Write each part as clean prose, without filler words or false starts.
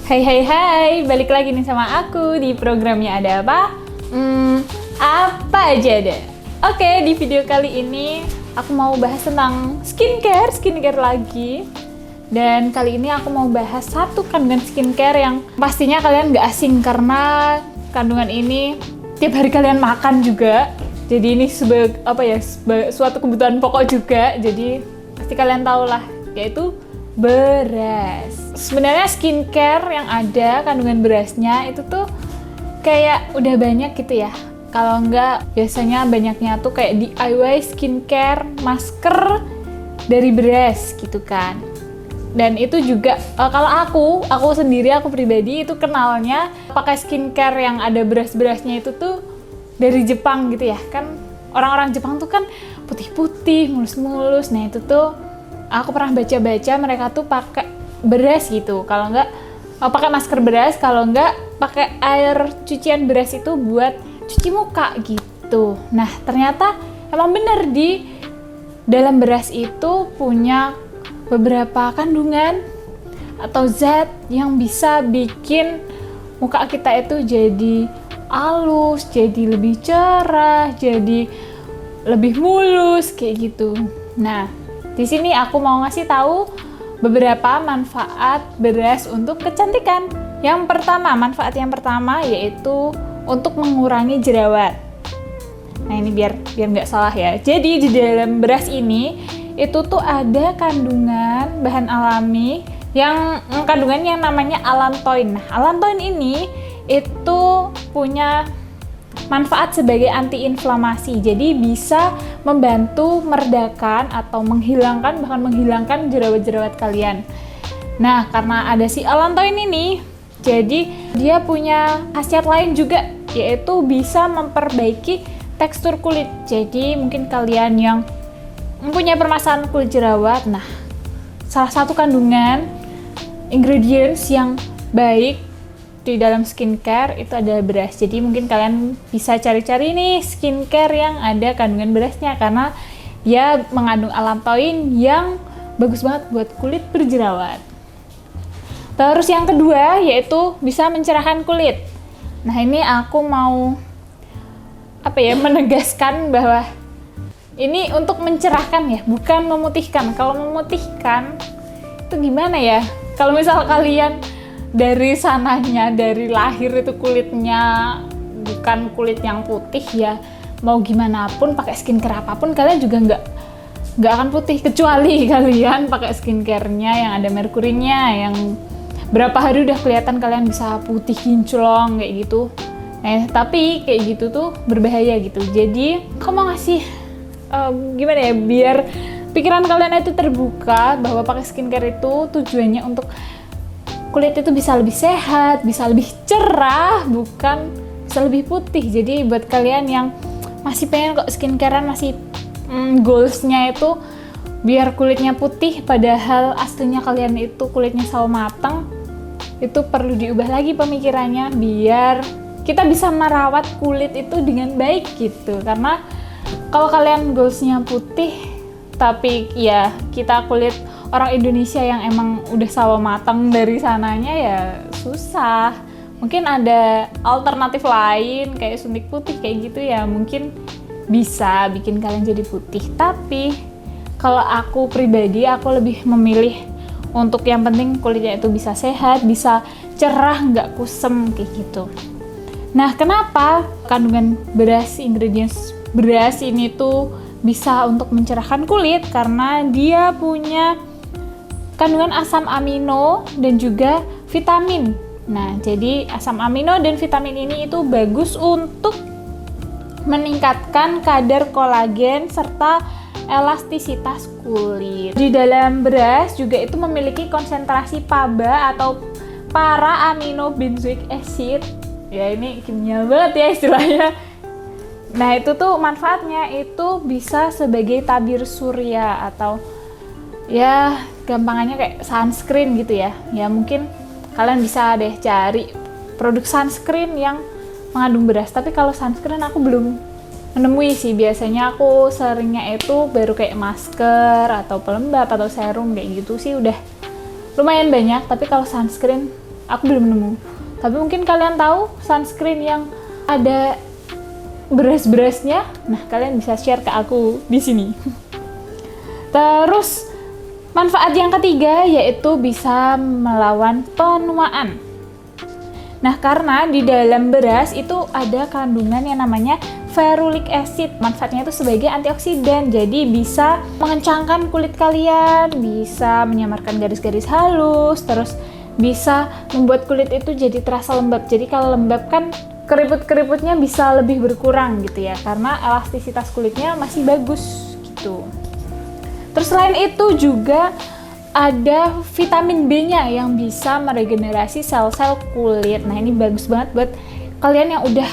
Hai hai hai, balik lagi nih sama aku di programnya Ada Apa? Apa aja ada. Oke, di video kali ini aku mau bahas tentang skincare lagi. Dan kali ini aku mau bahas satu kandungan skincare yang pastinya kalian gak asing karena kandungan ini tiap hari kalian makan juga. Jadi ini sebagai suatu kebutuhan pokok juga. Jadi pasti kalian tahu lah, yaitu beras. Sebenarnya skincare yang ada kandungan berasnya itu tuh kayak udah banyak gitu ya. Kalau enggak, biasanya banyaknya tuh kayak DIY skincare masker dari beras gitu kan. Dan itu juga kalau aku sendiri, aku pribadi itu kenalnya pakai skincare yang ada beras-berasnya itu tuh dari Jepang gitu ya. Kan orang-orang Jepang tuh kan putih-putih, mulus-mulus. Nah, itu tuh aku pernah baca-baca mereka tuh pakai beras gitu. Kalau enggak pakai masker beras, kalau enggak pakai air cucian beras itu buat cuci muka gitu. Nah, ternyata emang bener di dalam beras itu punya beberapa kandungan atau zat yang bisa bikin muka kita itu jadi halus, jadi lebih cerah, jadi lebih mulus kayak gitu. Nah, di sini aku mau ngasih tahu beberapa manfaat beras untuk kecantikan. Manfaat yang pertama yaitu untuk mengurangi jerawat. Nah, ini biar nggak salah ya. Jadi di dalam beras ini itu tuh ada kandungan bahan alami yang kandungan yang namanya allantoin. Nah, allantoin ini itu punya manfaat sebagai antiinflamasi, jadi bisa membantu meredakan atau menghilangkan jerawat-jerawat kalian. Nah, karena ada si allantoin ini, jadi dia punya khasiat lain juga, yaitu bisa memperbaiki tekstur kulit. Jadi mungkin kalian yang mempunyai permasalahan kulit jerawat, nah salah satu kandungan ingredients yang baik di dalam skincare itu ada beras. Jadi mungkin kalian bisa cari-cari nih skincare yang ada kandungan berasnya karena dia mengandung allantoin yang bagus banget buat kulit berjerawat. Terus yang kedua yaitu bisa mencerahkan kulit. Nah, ini aku mau menegaskan bahwa ini untuk mencerahkan ya, bukan memutihkan. Kalau memutihkan itu gimana ya? Kalau misal kalian dari sananya, dari lahir itu kulitnya bukan kulit yang putih ya, mau gimana pun pakai skincare apapun kalian juga nggak akan putih, kecuali kalian pakai skincare-nya yang ada merkurinya, yang berapa hari udah kelihatan kalian bisa putih kinclong kayak gitu. Tapi kayak gitu tuh berbahaya gitu. Jadi aku mau ngasih gimana ya, biar pikiran kalian itu terbuka bahwa pakai skincare itu tujuannya untuk kulit itu bisa lebih sehat, bisa lebih cerah, bukan bisa lebih putih. Jadi buat kalian yang masih pengen kok skincarean, masih goals-nya itu biar kulitnya putih, padahal aslinya kalian itu kulitnya sawo mateng, itu perlu diubah lagi pemikirannya biar kita bisa merawat kulit itu dengan baik gitu. Karena kalau kalian goals-nya putih, tapi ya kita kulit orang Indonesia yang emang udah sawo matang dari sananya ya susah. Mungkin ada alternatif lain kayak suntik putih kayak gitu ya, mungkin bisa bikin kalian jadi putih. Tapi kalau aku pribadi, aku lebih memilih untuk yang penting kulitnya itu bisa sehat, bisa cerah, nggak kusem kayak gitu. Nah, kenapa kandungan beras, ingredients beras ini tuh bisa untuk mencerahkan kulit? Karena dia punya kandungan asam amino dan juga vitamin. Nah, jadi asam amino dan vitamin ini itu bagus untuk meningkatkan kadar kolagen serta elastisitas kulit. Di dalam beras juga itu memiliki konsentrasi PABA atau para amino benzoic acid. Ya, ini kimia banget ya istilahnya. Nah, itu tuh manfaatnya itu bisa sebagai tabir surya atau ya gampangannya kayak sunscreen gitu ya. Ya mungkin kalian bisa deh cari produk sunscreen yang mengandung beras. Tapi kalau sunscreen aku belum menemui sih. Biasanya aku seringnya itu baru kayak masker atau pelembab atau serum kayak gitu sih udah lumayan banyak. Tapi kalau sunscreen aku belum nemu. Tapi mungkin kalian tahu sunscreen yang ada beras-berasnya. Nah, kalian bisa share ke aku di sini. Terus manfaat yang ketiga yaitu bisa melawan penuaan. Nah, karena di dalam beras itu ada kandungan yang namanya ferulic acid. Manfaatnya itu sebagai antioksidan. Jadi bisa mengencangkan kulit kalian, bisa menyamarkan garis-garis halus, terus bisa membuat kulit itu jadi terasa lembab. Jadi kalau lembab kan keriput-keriputnya bisa lebih berkurang gitu ya, karena elastisitas kulitnya masih bagus gitu. Terus selain itu juga ada vitamin B-nya yang bisa meregenerasi sel-sel kulit. Nah, ini bagus banget buat kalian yang udah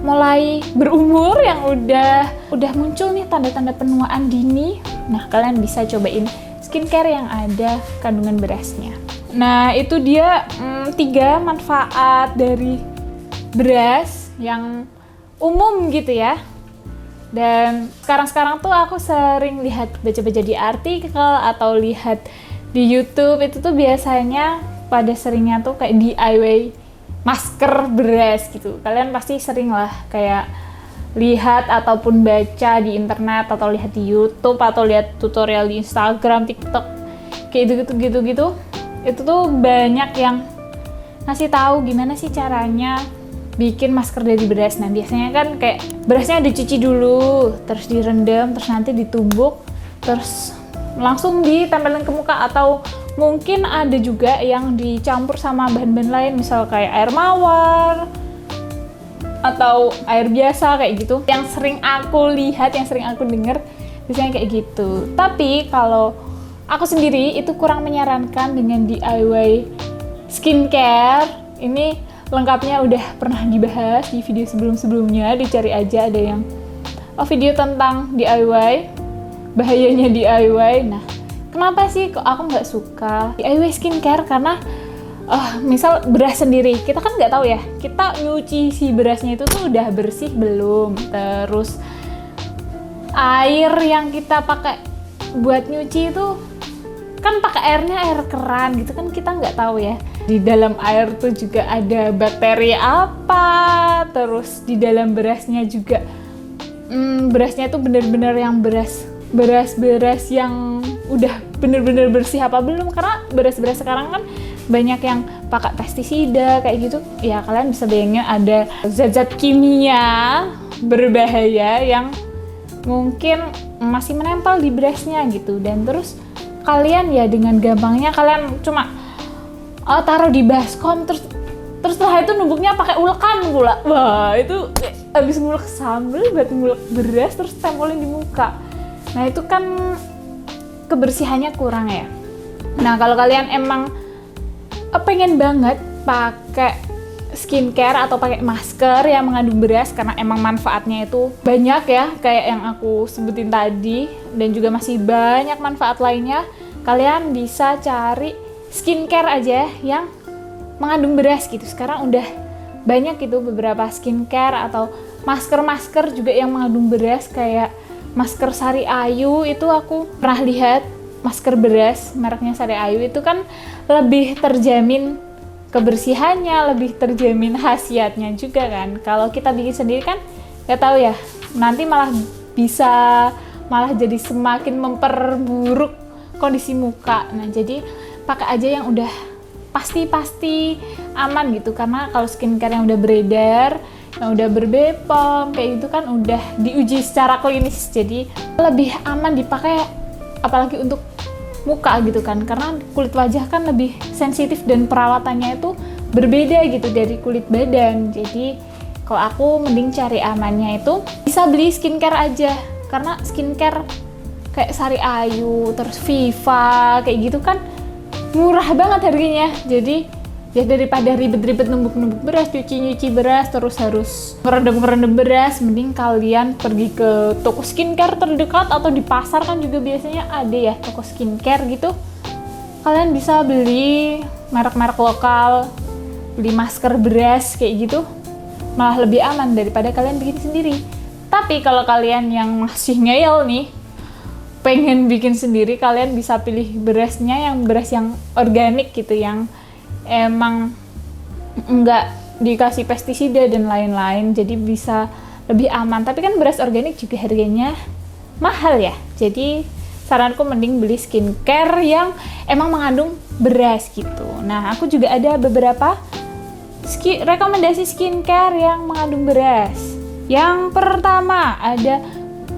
mulai berumur, yang udah muncul nih tanda-tanda penuaan dini. Nah, kalian bisa cobain skincare yang ada kandungan berasnya. Nah, itu dia 3 manfaat dari beras yang umum gitu ya. Dan sekarang tuh aku sering lihat baca-baca di artikel atau lihat di YouTube, itu tuh biasanya pada seringnya tuh kayak DIY masker beras gitu. Kalian pasti sering lah kayak lihat ataupun baca di internet atau lihat di YouTube atau lihat tutorial di Instagram, TikTok kayak gitu. Itu tuh banyak yang ngasih tahu gimana sih caranya bikin masker dari beras. Nah, biasanya kan kayak berasnya dicuci dulu, terus direndam, terus nanti ditumbuk, terus langsung ditempelin ke muka, atau mungkin ada juga yang dicampur sama bahan-bahan lain, misal kayak air mawar atau air biasa kayak gitu. Yang sering aku lihat, yang sering aku dengar biasanya kayak gitu. Tapi kalau aku sendiri itu kurang menyarankan dengan DIY skincare. Ini lengkapnya udah pernah dibahas di video sebelum-sebelumnya, dicari aja, ada yang video tentang DIY, bahayanya DIY. Nah, kenapa sih kok aku nggak suka DIY skincare? Karena misal beras sendiri, kita kan nggak tahu ya, kita nyuci si berasnya itu tuh udah bersih belum, terus air yang kita pakai buat nyuci itu kan pakai air keran gitu kan, kita nggak tahu ya di dalam air tuh juga ada bakteri apa, terus di dalam berasnya juga berasnya tuh bener-bener yang beras yang udah bener-bener bersih apa belum, karena beras-beras sekarang kan banyak yang pakai pestisida kayak gitu ya. Kalian bisa bayangin ada zat-zat kimia berbahaya yang mungkin masih menempel di berasnya gitu. Dan terus kalian ya dengan gampangnya kalian cuma taruh di baskom, terus setelah itu numbuknya pakai ulekan pula. Wah, itu habis ngulek sambal buat ngulek beras terus tempelin di muka. Nah, itu kan kebersihannya kurang ya. Nah, kalau kalian emang pengen banget pakai skincare atau pakai masker yang mengandung beras, karena emang manfaatnya itu banyak ya, kayak yang aku sebutin tadi, dan juga masih banyak manfaat lainnya, kalian bisa cari skincare aja yang mengandung beras gitu. Sekarang udah banyak gitu beberapa skincare atau masker-masker juga yang mengandung beras, kayak masker Sari Ayu itu aku pernah lihat masker beras mereknya Sari Ayu itu kan lebih terjamin kebersihannya, lebih terjamin khasiatnya juga kan. Kalau kita bikin sendiri kan nggak tahu ya, nanti malah jadi semakin memperburuk kondisi muka. Nah, jadi pakai aja yang udah pasti aman gitu, karena kalau skincare yang udah beredar, yang udah ber-BPOM kayak gitu kan udah diuji secara klinis, jadi lebih aman dipakai apalagi untuk muka gitu kan, karena kulit wajah kan lebih sensitif dan perawatannya itu berbeda gitu dari kulit badan. Jadi kalau aku mending cari amannya itu bisa beli skincare aja, karena skincare kayak Sari Ayu terus Viva kayak gitu kan murah banget harganya. Jadi ya daripada ribet-ribet numbuk-numbuk beras, nyuci beras, terus harus ngerendam beras, mending kalian pergi ke toko skincare terdekat atau di pasar kan juga biasanya ada ya toko skincare gitu. Kalian bisa beli merek-merek lokal, beli masker beras kayak gitu, malah lebih aman daripada kalian bikin sendiri. Tapi kalau kalian yang masih ngeyel nih, pengen bikin sendiri, kalian bisa pilih berasnya yang beras yang organik gitu, yang emang nggak dikasih pestisida dan lain-lain, jadi bisa lebih aman. Tapi kan beras organik juga harganya mahal ya, jadi saranku mending beli skincare yang emang mengandung beras gitu. Nah, aku juga ada beberapa rekomendasi skincare yang mengandung beras. Yang pertama ada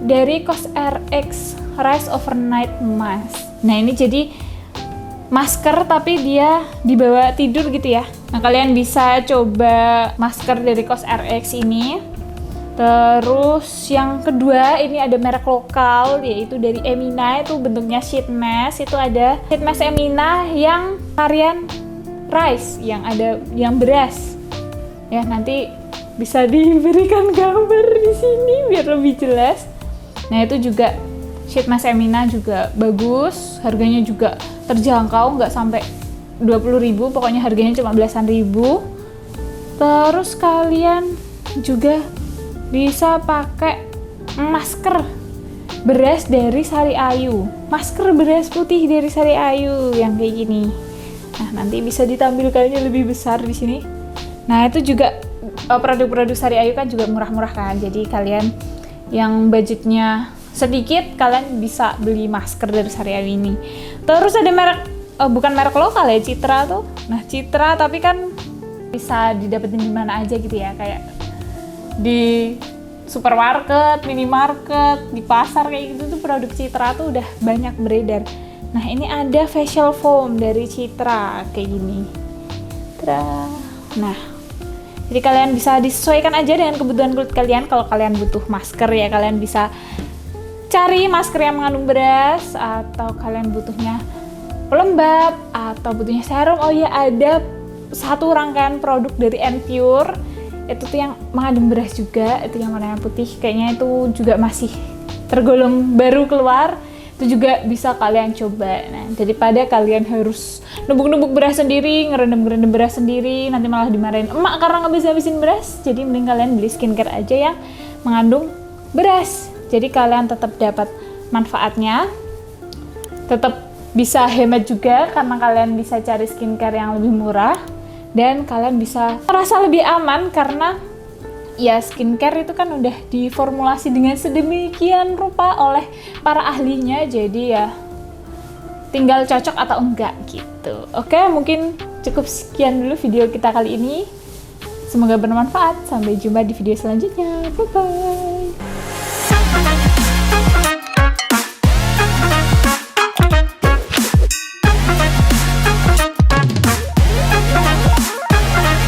dari COSRX Rise Overnight Mask. Nah, ini jadi masker tapi dia dibawa tidur gitu ya. Nah, kalian bisa coba masker dari COSRX ini. Terus yang kedua ini ada merek lokal yaitu dari Emina, itu bentuknya sheet mask. Itu ada sheet mask Emina yang varian rice, yang ada yang beras. Ya, nanti bisa diberikan gambar di sini biar lebih jelas. Nah, itu juga sheet mask Emina juga bagus, harganya juga terjangkau, nggak sampai 20.000, pokoknya harganya cuma belasan ribu. Terus kalian juga bisa pakai masker beras dari Sari Ayu, masker beras putih dari Sari Ayu yang kayak gini. Nah, nanti bisa ditampilkannya lebih besar di sini. Nah, itu juga produk-produk Sari Ayu kan juga murah-murah kan, jadi kalian yang budgetnya sedikit kalian bisa beli masker dari Sari Ayu ini. Terus ada merek bukan merek lokal ya, Citra tuh. Nah, Citra tapi kan bisa didapetin di mana aja gitu ya, kayak di supermarket, minimarket, di pasar kayak gitu tuh produk Citra tuh udah banyak beredar. Nah, ini ada facial foam dari Citra kayak gini. Nah, jadi kalian bisa disesuaikan aja dengan kebutuhan kulit kalian. Kalau kalian butuh masker ya kalian bisa cari masker yang mengandung beras, atau kalian butuhnya pelembab atau butuhnya serum. Oh ya, ada satu rangkaian produk dari N-Pure itu tuh yang mengandung beras juga, itu yang warna putih, kayaknya itu juga masih tergolong baru keluar. Itu juga bisa kalian coba. Nah, daripada kalian harus numbuk-numbuk beras sendiri, ngerendam beras sendiri, nanti malah dimarahin emak karena nggak bisa habisin beras, jadi mending kalian beli skincare aja yang mengandung beras. Jadi kalian tetap dapat manfaatnya, tetap bisa hemat juga karena kalian bisa cari skincare yang lebih murah, dan kalian bisa merasa lebih aman karena ya skincare itu kan udah diformulasi dengan sedemikian rupa oleh para ahlinya, jadi ya tinggal cocok atau enggak gitu. Oke, mungkin cukup sekian dulu video kita kali ini, semoga bermanfaat. Sampai jumpa di video selanjutnya, bye bye.